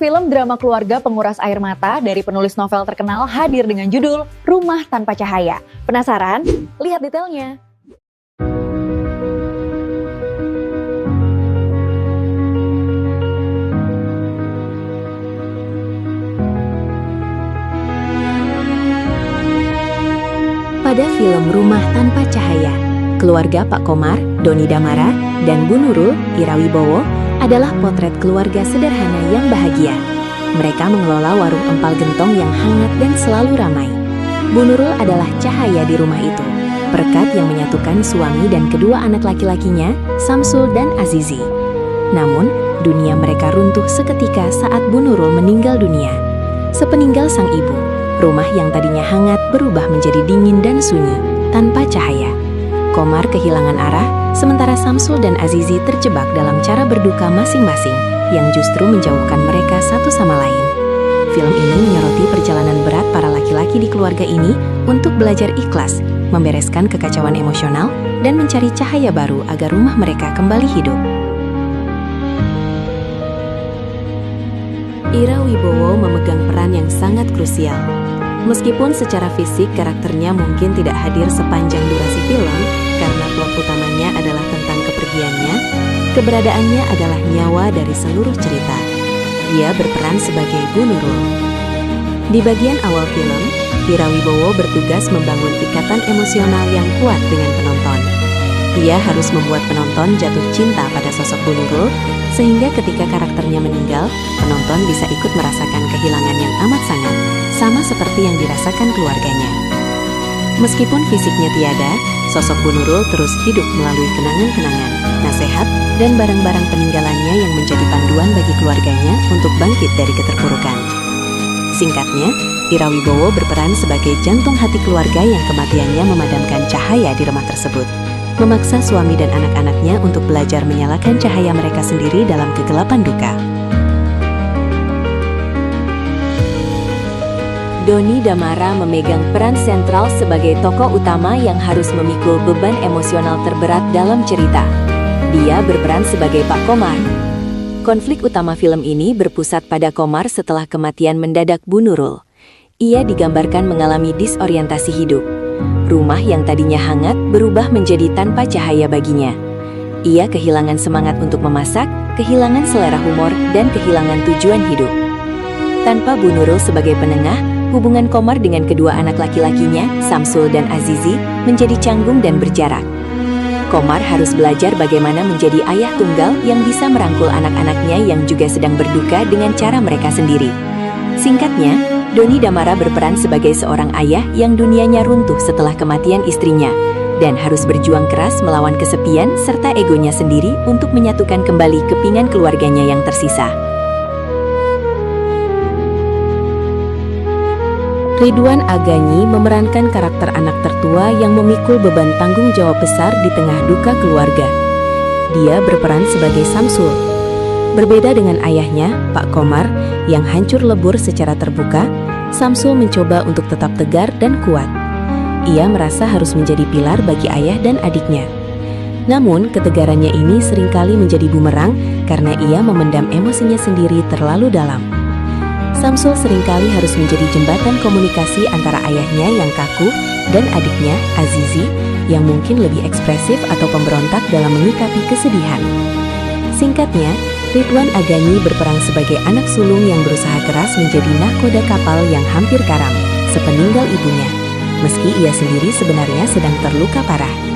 Film drama keluarga penguras air mata dari penulis novel terkenal hadir dengan judul Rumah Tanpa Cahaya. Penasaran? Lihat detailnya. Pada film Rumah Tanpa Cahaya, keluarga Pak Komar, Doni Damara, dan Bu Nurul, Ira Wibowo adalah potret keluarga sederhana yang bahagia. Mereka mengelola warung empal gentong yang hangat dan selalu ramai. Bu Nurul adalah cahaya di rumah itu, perekat yang menyatukan suami dan kedua anak laki-lakinya, Samsul dan Azizi. Namun, dunia mereka runtuh seketika saat Bu Nurul meninggal dunia. Sepeninggal sang ibu, rumah yang tadinya hangat berubah menjadi dingin dan sunyi, tanpa cahaya. Komar kehilangan arah, sementara Samsul dan Azizi terjebak dalam cara berduka masing-masing yang justru menjauhkan mereka satu sama lain. Film ini menyoroti perjalanan berat para laki-laki di keluarga ini untuk belajar ikhlas, membereskan kekacauan emosional, dan mencari cahaya baru agar rumah mereka kembali hidup. Ira Wibowo memegang peran yang sangat krusial. Meskipun secara fisik karakternya mungkin tidak hadir sepanjang durasi film, karena plot utamanya adalah tentang kepergiannya, keberadaannya adalah nyawa dari seluruh cerita. Ia berperan sebagai Bu Nurul. Di bagian awal film, Ira Wibowo bertugas membangun ikatan emosional yang kuat dengan penonton. Ia harus membuat penonton jatuh cinta pada sosok Bu Nurul, sehingga ketika karakternya meninggal, penonton bisa ikut merasakan kehilangan yang amat sangat, sama seperti yang dirasakan keluarganya. Meskipun fisiknya tiada, sosok Bu Nurul terus hidup melalui kenangan-kenangan, nasihat, dan barang-barang peninggalannya yang menjadi panduan bagi keluarganya untuk bangkit dari keterpurukan. Singkatnya, Ira Wibowo berperan sebagai jantung hati keluarga yang kematiannya memadamkan cahaya di rumah tersebut, memaksa suami dan anak-anaknya untuk belajar menyalakan cahaya mereka sendiri dalam kegelapan duka. Doni Damara memegang peran sentral sebagai tokoh utama yang harus memikul beban emosional terberat dalam cerita. Dia berperan sebagai Pak Komar. Konflik utama film ini berpusat pada Komar setelah kematian mendadak Bu Nurul. Ia digambarkan mengalami disorientasi hidup. Rumah yang tadinya hangat berubah menjadi tanpa cahaya baginya. Ia kehilangan semangat untuk memasak, kehilangan selera humor, dan kehilangan tujuan hidup. Tanpa Bu Nurul sebagai penengah, hubungan Komar dengan kedua anak laki-lakinya, Samsul dan Azizi, menjadi canggung dan berjarak. Komar harus belajar bagaimana menjadi ayah tunggal yang bisa merangkul anak-anaknya yang juga sedang berduka dengan cara mereka sendiri. Singkatnya, Doni Damara berperan sebagai seorang ayah yang dunianya runtuh setelah kematian istrinya, dan harus berjuang keras melawan kesepian serta egonya sendiri untuk menyatukan kembali kepingan keluarganya yang tersisa. Ridwan Aganyi memerankan karakter anak tertua yang memikul beban tanggung jawab besar di tengah duka keluarga. Dia berperan sebagai Samsul. Berbeda dengan ayahnya, Pak Komar, yang hancur lebur secara terbuka, Samsul mencoba untuk tetap tegar dan kuat. Ia merasa harus menjadi pilar bagi ayah dan adiknya. Namun, ketegarannya ini seringkali menjadi bumerang karena ia memendam emosinya sendiri terlalu dalam. Samsul seringkali harus menjadi jembatan komunikasi antara ayahnya yang kaku dan adiknya, Azizi, yang mungkin lebih ekspresif atau pemberontak dalam menyikapi kesedihan. Singkatnya, Ridwan Aganyi berperan sebagai anak sulung yang berusaha keras menjadi nahkoda kapal yang hampir karam, sepeninggal ibunya, meski ia sendiri sebenarnya sedang terluka parah.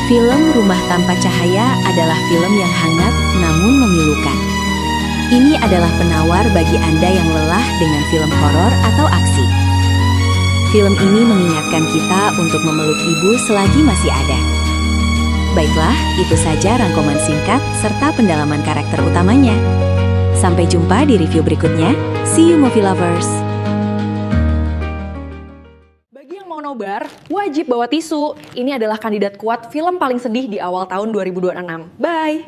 Film Rumah Tanpa Cahaya adalah film yang hangat namun memilukan. Ini adalah penawar bagi Anda yang lelah dengan film horor atau aksi. Film ini mengingatkan kita untuk memeluk ibu selagi masih ada. Baiklah, itu saja rangkuman singkat serta pendalaman karakter utamanya. Sampai jumpa di review berikutnya. See you movie lovers! Bagi yang mau nobar, wajib bawa tisu. Ini adalah kandidat kuat film paling sedih di awal tahun 2026. Bye!